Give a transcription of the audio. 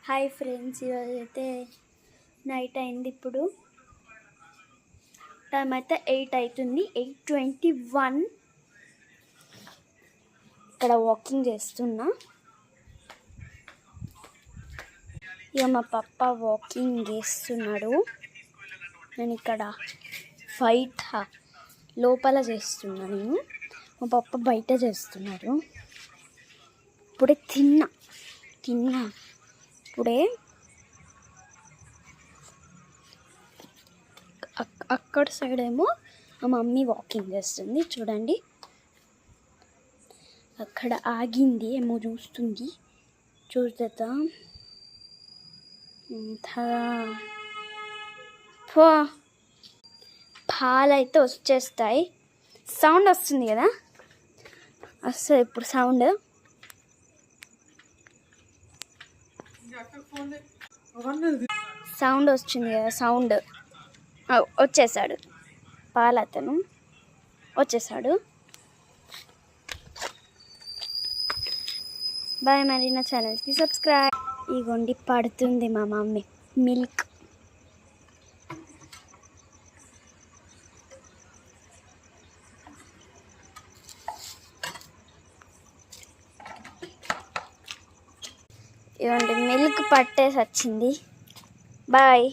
Hi friends, ఈరోజు అయితే night అయింది. ఇప్పుడు టైం అయితే 8 అవుతుంది, 8:21. ఇక్కడ వాకింగ్ చేస్తున్నా. ఇక మా పప్ప వాకింగ్ చేస్తున్నాడు. నేను ఇక్కడ బయట లోపల చేస్తున్నా. మా పప్ప బయట చేస్తున్నారు. ఇప్పుడే తిన్నా ఇప్పుడే. అక్కడ సైడ్ ఏమో మా మమ్మీ వాకింగ్ చేస్తుంది. చూడండి, అక్కడ ఆగింది, ఏమో చూస్తుంది. చూద్దా పాలు అయితే వచ్చేస్తాయి. సౌండ్ వస్తుంది కదా, వస్తుంది ఇప్పుడు సౌండ్. వచ్చింది కదా సౌండ్. వచ్చేసాడు పాలు, అతను వచ్చేసాడు. బాయ్, మరి నా ఛానల్కి సబ్స్క్రైబ్. ఇగోండి పడుతుంది మా మమ్మీ మిల్క్. ఇవ్వండి, మిల్క్ పట్టేసి వచ్చింది. బాయ్.